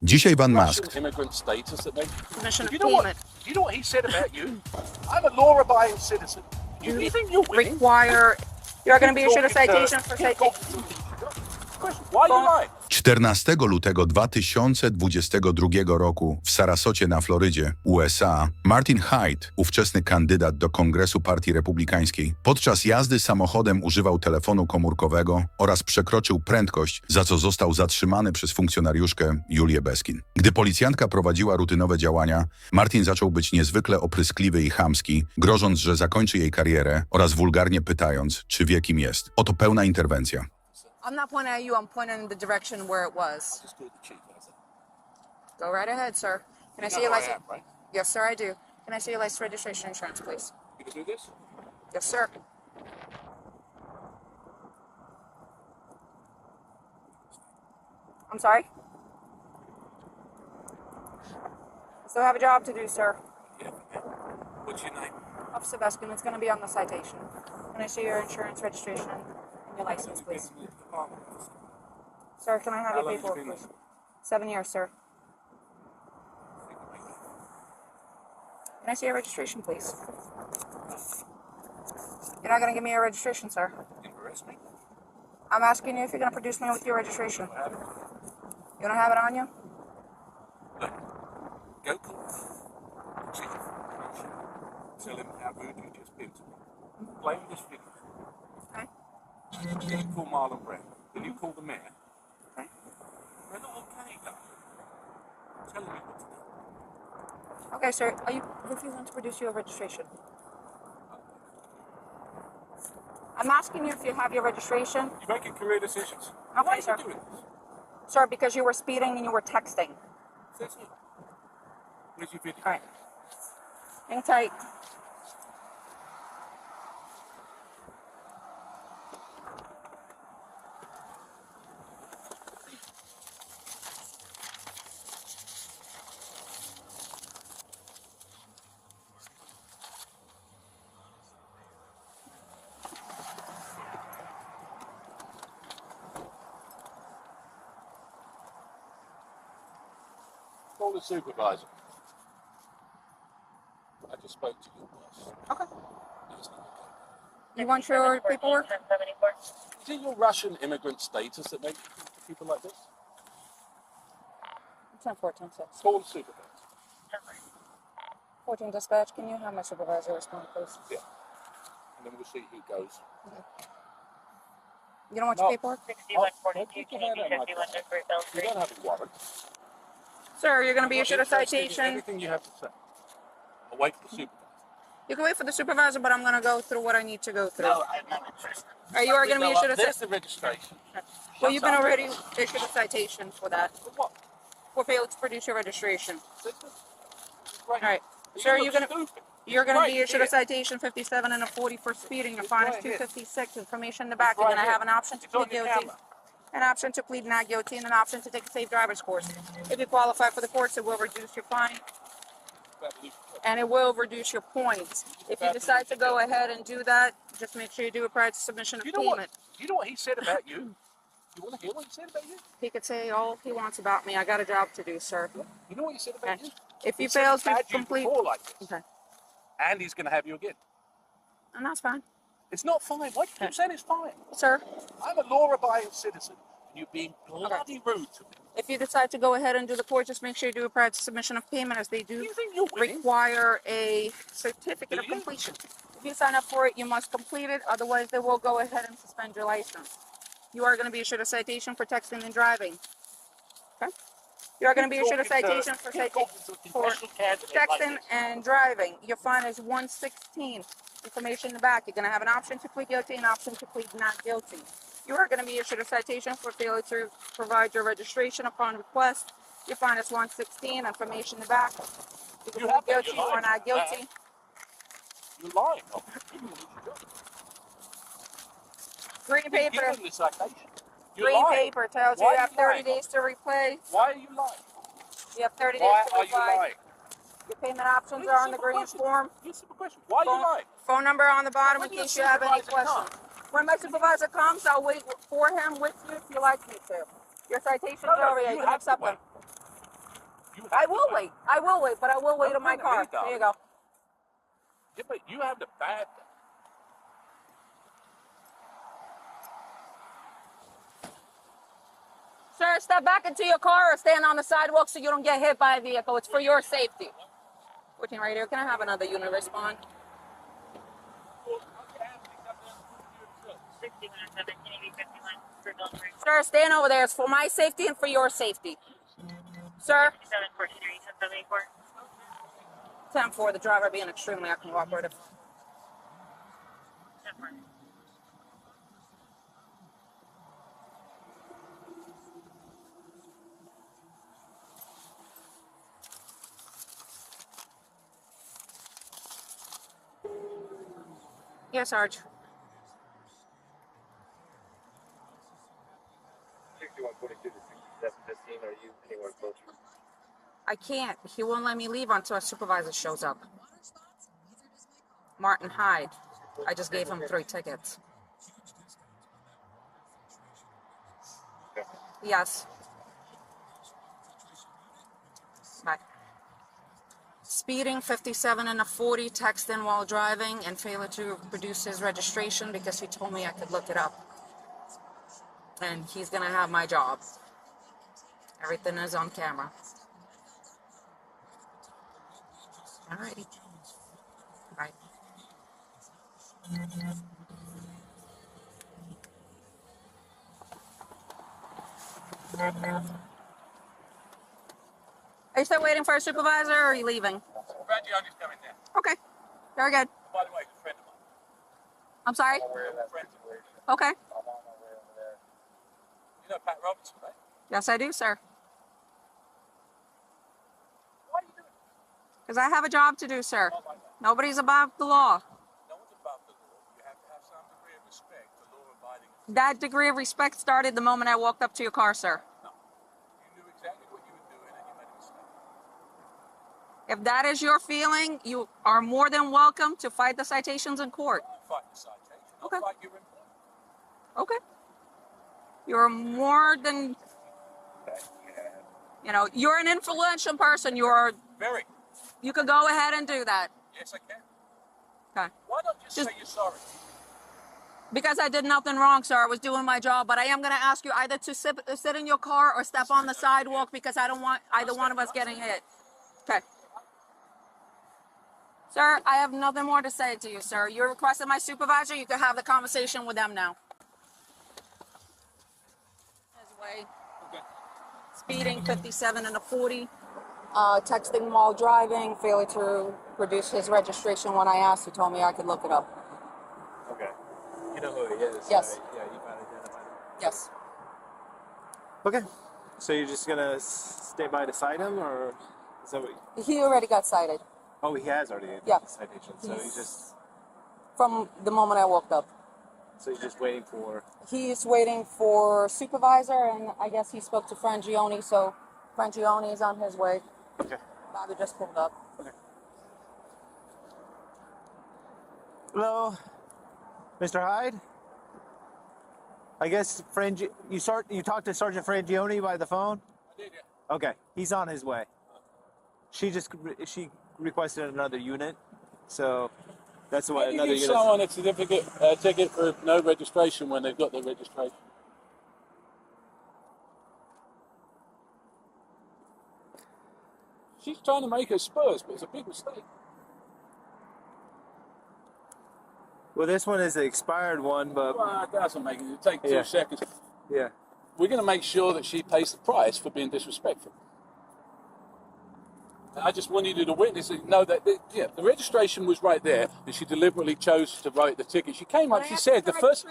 Dzisiaj Van Musk. Immigrant status that they... Submission of You know what? payment. You know what he said about you? I'm a law-abiding citizen. You think you're winning? Require. You're going to be issued a citation for citation. Why are you lying? 14 lutego 2022 roku w Sarasocie na Florydzie, USA, Martin Hyde, ówczesny kandydat do Kongresu Partii Republikańskiej, podczas jazdy samochodem używał telefonu komórkowego oraz przekroczył prędkość, za co został zatrzymany przez funkcjonariuszkę Julię Beskin. Gdy policjantka prowadziła rutynowe działania, Martin zaczął być niezwykle opryskliwy i chamski, grożąc, że zakończy jej karierę oraz wulgarnie pytając, czy wie, kim jest. Oto pełna interwencja. I'm not pointing at you, I'm pointing in the direction where it was. Just do it the chief, that's it. Go right ahead, sir. Can I see your license? Right? Yes, sir, I do. Can I see your license, registration, insurance, please? You can do this? Yes, sir. I'm sorry? Still have a job to do, sir. Yeah. What's your name? Officer Beskin, it's going to be on the citation. Can I see your insurance, registration, and your license, please? Sir, can I have your paperwork, please? 7 years, sir. Can I see your registration, please? You're not going to give me your registration, sir. Embarrass me? I'm asking you if you're going to produce me with your registration. You don't have it on you? Look, go call the chief. Tell him how rude you just been to me. Blame this figure. Okay. Will you call Marlon Brown? Will you call the mayor? Okay. They're not okay, though. Tell me what to do. Okay, sir. Are you refusing to produce your registration? I'm asking you if you have your registration. You're making career decisions. Okay, Why are sir. you doing this? Sir, because you were speeding and you were texting. That's it. Where's your video? All right. Hang tight. Call the supervisor. I just spoke to your boss. Okay. He's not okay. You want your paperwork? Is it your Russian immigrant status that makes you think people like this? 10-4, 10-6. Call the supervisor. 14 dispatch, can you have my supervisor respond, please? Yeah. And then we'll see who goes. You don't want your paperwork? 6142, can you be 51 Great Bell You Street? don't have a warrant. Sir, you're going to be issued a Interested in citation. Everything you have to say. I'll wait for the supervisor. You can wait for the supervisor, but I'm going to go through what I need to go through. No, I'm not interested. You are going to be issued a There's citation. the registration. Well, you've been already issued a citation for that. For what? For failing to produce your registration. Great. All right. Sir, You you're look going to... stupid. You're going to Right be issued a here. citation 57 and a 40 for speeding. Your fine is right here. $256. Information in the back. It's You're going right to have here. an option to It's on plead your guilty, camera. an option to plead not guilty, and an option to take a safe driver's course. If you qualify for the course, it will reduce your fine and it will reduce your points. If you decide to go ahead and do that, just make sure you do it prior to submission of You know what? payment. You know what he said about you? You want to hear what he said about you? He could say all he wants about me. I got a job to do, sir. You know what he said about Okay. you? If He you said fail he's to had you complete... before like this. Okay. And he's going to have you again. And that's fine. It's not fine. Why do you keep saying it's fine? Sir, I'm a law-abiding citizen, and you're being bloody rude to me. if you decide to go ahead and do the course, just make sure you do it prior to submission of payment, as they do You think you're winning? require a certificate Do of you? completion. If you sign up for it, you must complete it. Otherwise, they will go ahead and suspend your license. You are going to be issued a citation for texting and driving. Okay? You are going to be issued a citation for texting and driving. Your fine is $116. Information in the back. You're going to have an option to plead guilty and an option to plead not guilty. You are going to be issued a citation for failure to provide your registration upon request. Your fine is $116. Information in the back. You can You plead have that, guilty you're or lying. not guilty. You're lying. Green Give paper. him the citation. You're Green lying. paper tells you Why you are have you 30 lying? days to replay. Why are you lying? You have 30 days Why to are you reply. lying? Your payment options are on the green form. Here's a question. Why are you lying? Phone number on the bottom in When your case you have any supervisor questions. When my supervisor comes, I'll wait for him with you if you like me to. Your citation's over there. You can have to accept wait. them. I will wait. I will wait, but I will wait in my Don't car. tell me, There you go. Yeah, but you have the bad. Sir, step back into your car or stand on the sidewalk so you don't get hit by a vehicle. It's for your safety. 14 right here. Can I have another unit respond? 6107, can you be 51 for Military? Sir, stand over there. It's for my safety and for your safety. Sir? 743, 774. 10-4, the driver being extremely uncooperative. 10-4. Yes, Sarge. 6142 to 6715, are you anywhere closer? I can't. He won't let me leave until a supervisor shows up. Martin Hyde. I just gave him 3 tickets. Okay. Yes. Bye. Speeding 57 and a 40, texting while driving, and failure to produce his registration because he told me I could look it up. And he's gonna have my job. Everything is on camera. Alrighty. Bye. Are you still waiting for a supervisor or are you leaving? Reggie, I'm just coming down. Okay. Very good. By the way, he's a friend of mine. I'm sorry? I'm aware of that Friends. situation. Okay. I'm on my way over there. You know Pat Robertson, right? Yes, I do, sir. Why are you doing it? Because I have a job to do, sir. Not like that. Nobody's above the law. No one's above the law. You have to have some degree of respect for law-abiding. That degree of respect started the moment I walked up to your car, sir. No. You knew exactly what you were doing and you made a mistake. If that is your feeling, you are more than welcome to fight the citations in court. I'll fight the citation. I'll Okay. fight your employment. Okay. You're more than, you're an influential person. Very. You could go ahead and do that. Yes, I can. Okay. Why not just say you're sorry? Because I did nothing wrong, sir. I was doing my job, but I am going to ask you either to sit in your car or step on the sidewalk because I don't want either one of us getting hit. Okay. Sir, I have nothing more to say to you, sir. You requested my supervisor. You can have the conversation with them now. His way. Okay. Speeding 57 and a 40. Texting while driving. Failure to produce his registration when I asked. He told me I could look it up. Okay. You know who he is? Yes. Right? Yeah, you found identified him. Yes. Okay. So you're just gonna stay by to cite him, or is that what? He already got cited Oh, he has already done Yeah. the citation. So he's just from the moment I woke up. waiting for. He's waiting for supervisor, and I guess he spoke to Frangione, so Frangione is on his way. Okay. Bobby just pulled up. Hello, Mr. Hyde. I guess you talked to Sergeant Frangione by the phone. I did, yeah. Okay, he's on his way. She requested another unit, so that's why How do you another give unit. someone a ticket for no registration when they've got their registration? She's trying to make her Spurs, but it's a big mistake. Well, this one is the expired one, but Well, it doesn't make it. It'll take 2 Yeah. seconds. yeah. We're going to make sure that she pays the price for being disrespectful. And I just wanted you to witness it, know that the registration was right there, and she deliberately chose to write the ticket. She came up, she said the first.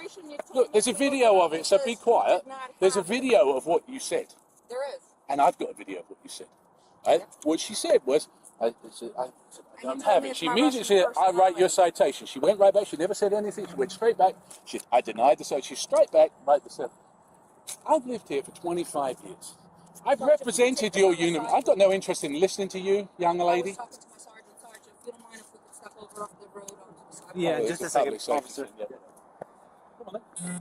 Look, there's a video of it, so be quiet. There's a video of what you said, There is. and I've got a video of what you said. Right? What she said was, I don't have it. She immediately said, I write your citation. She went right back. She never said anything. She went straight back. I denied the citation. She's straight back, right the cert. I've lived here for 25 years. I've represented your unit. I've got no interest in listening to you, young I was lady. talking to my sergeant. Sergeant, if you don't mind if we could step over off the road onto the sidewalk. Yeah, Oh, just it's a public second, safety officer. thing, yeah. Come on,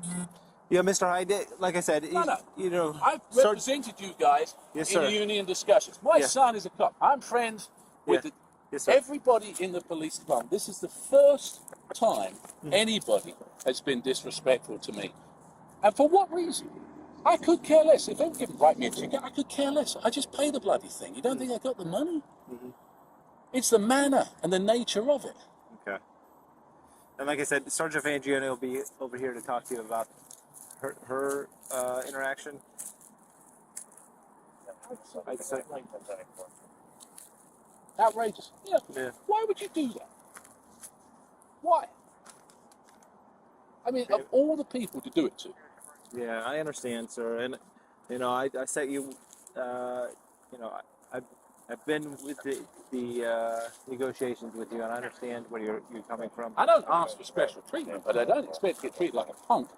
then. Yeah, Mr. Hyde. Like I said, No, no. you know, I've Sar- represented you guys Yes, in sir. union discussions. My Yeah. son is a cop. I'm friends with Yeah. the, Yes, sir. everybody in the police department. This is the first time anybody has been disrespectful to me. And for what reason? I could care less. If they were going to write me a ticket, I could care less. I just pay the bloody thing. You don't think I got the money? It's the manner and the nature of it. Okay. And like I said, Sergeant Fangione will be over here to talk to you about her interaction. I'd say. Outrageous. Yeah. Yeah. Why would you do that? Why? I mean, of all the people to do it to. Yeah, I understand, sir. And you know, I set you. You know, I've been with the negotiations with you, and I understand where you're coming from. I don't ask for special treatment, but I don't expect to get treated like a punk.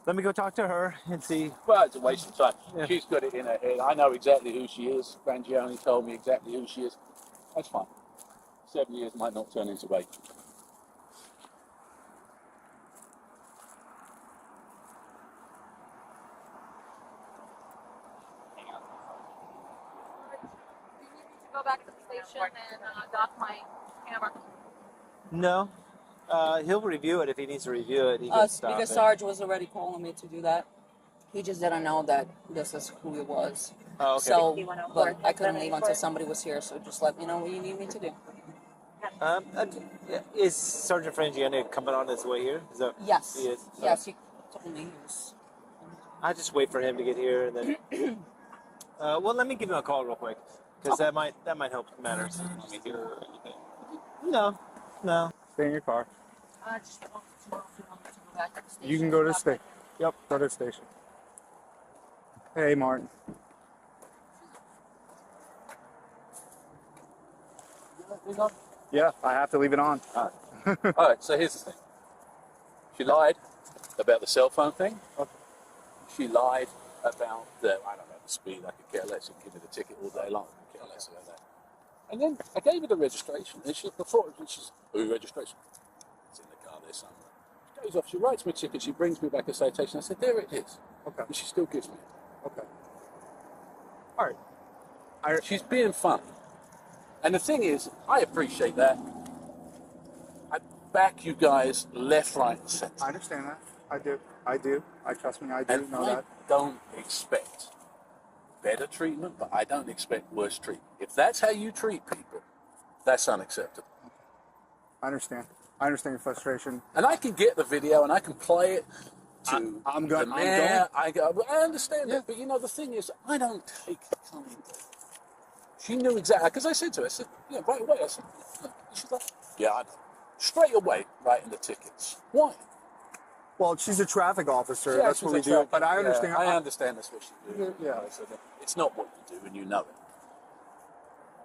Let me go talk to her and see. Well, it's a waste of time. Yeah. She's got it in her head. I know exactly who she is. Frangione told me exactly who she is. That's fine. 7 years might not turn into 8. You need me to go back to the station and dock my camera. No, he'll review it if he needs to review it. He can stop Because it. Sarge was already calling me to do that. He just didn't know that this is who it was. Oh, okay. So, but I couldn't leave until somebody was here. So just let me know what you need me to do. Is Sergeant Frangione coming on his way here? Is that, Yes. He is. Yes, he told me he was. I just wait for him to get here, and then. Well, let me give him a call real quick, because that might help matters. No. Stay in your car. Just tomorrow if you want me to go back to the station. You can go to the Dock station. Yep, go to the station. Hey, Martin. Yeah, I have to leave it on. All right, so here's the thing. She lied about the cell phone thing. Okay. She lied about the, I don't know, the speed. I could care less. She'd give me the ticket all day long. I could care less about that. And then I gave her the registration. And she's, registration? It's in the car there somewhere. She goes off, she writes me a ticket, she brings me back a citation. I said, there it is. Okay. And she still gives me it. Okay. All right. She's being funny. And the thing is, I appreciate that. I back you guys left, right, and centre. I understand that. I do. I trust me. I do And know I that. don't expect better treatment, but I don't expect worse treatment. If that's how you treat people, that's unacceptable. I understand. I understand your frustration. And I can get the video and I can play it to I'm the going. mayor. I understand that, but you know, the thing is, I don't take kind of. She knew exactly, because I said to her, I said, yeah, right away. I said, look. She's like, yeah, I know. Straight away, writing the tickets. Why? Well, she's a traffic officer. Yeah, that's she's what a we do. traffic- But I yeah, understand. I understand that's what she do. Yeah. I said, it's not what you do, and you know it.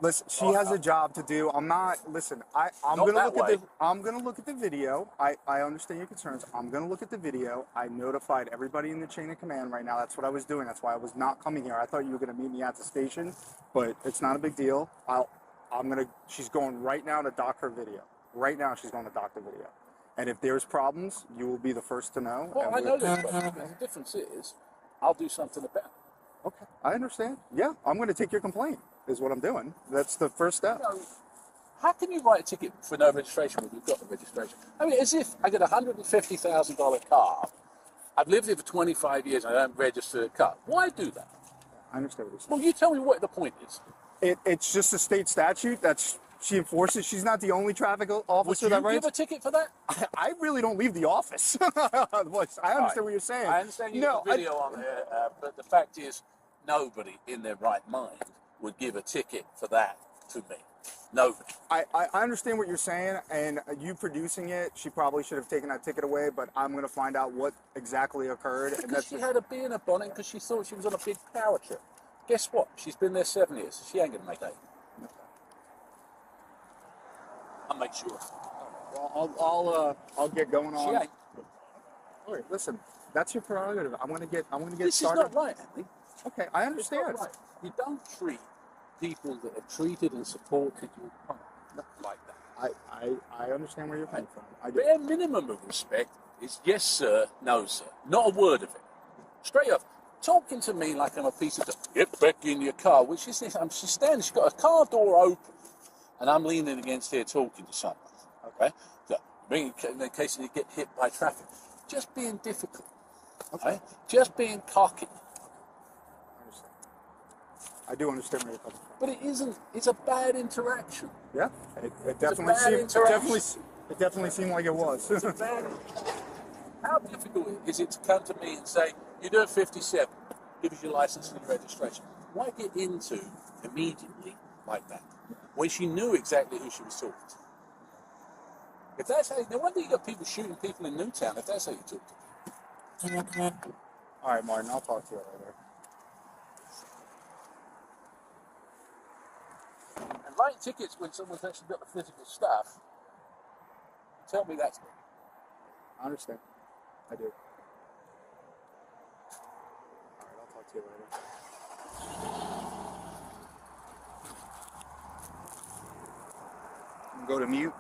Listen, she has a job to do. I'm not. Listen, I'm Not gonna that look at way. I'm gonna look at the video. I understand your concerns. I'm gonna look at the video. I notified everybody in the chain of command right now. That's what I was doing. That's why I was not coming here. I thought you were gonna meet me at the station, but it's not a big deal. She's going right now to dock her video. Right now, she's going to dock the video. And if there's problems, you will be the first to know. Well, and I know there's problems, but the difference is, I'll do something about it. Okay, I understand. Yeah, I'm going to take your complaint. Is what I'm doing. That's the first step. You know, how can you write a ticket for no registration when you've got the registration? I mean, as if I get a $150,000 car. I've lived here for 25 years and I don't register a car. Why do that? I understand what you're saying. Well, you tell me what the point is. It's just a state statute that she enforces. She's not the only traffic Would officer you that give writes. a ticket for that? I really don't leave the office. I understand what you're saying. I understand you have a video on there, but the fact is, nobody in their right mind would give a ticket for that to me. Nobody. I understand what you're saying, and you producing it, she probably should have taken that ticket away, but I'm going to find out what exactly occurred. And Because she had a bee in her bonnet because she thought she was on a big power trip. Guess what? She's been there 7 years. So she ain't going to make 8. I'll make sure. Well, I'll get going She on. ain't. All right, listen, that's your prerogative. I'm going to get This started. is not right, Anthony. Okay, I It's not understand. right. You don't treat people that have treated and supported your partner like that. I understand where you're coming from. I do. Bare minimum of respect is yes, sir, no, sir. Not a word of it. Straight up. Talking to me like I'm a piece of dirt. Get back in your car. Which is this? She's standing, she's got a car door open, and I'm leaning against here talking to someone. Okay? So, in case you get hit by traffic. Just being difficult. Okay? Just being cocky. I understand. I do understand where you're coming from. But it isn't. It's a bad interaction. Yeah, it definitely bad seemed. interaction. It definitely seemed like it was. How difficult is it to come to me and say, you're doing 57, give us your license and your registration? Why get into immediately like that when she knew exactly who she was talking to? If that's how, no wonder you got people shooting people in Newtown if that's how you talk to them. All right, Martin, I'll talk to you later. And writing tickets when someone's actually got the physical stuff, tell me that's me. I understand. I do. All right, I'll talk to you later. Go to mute.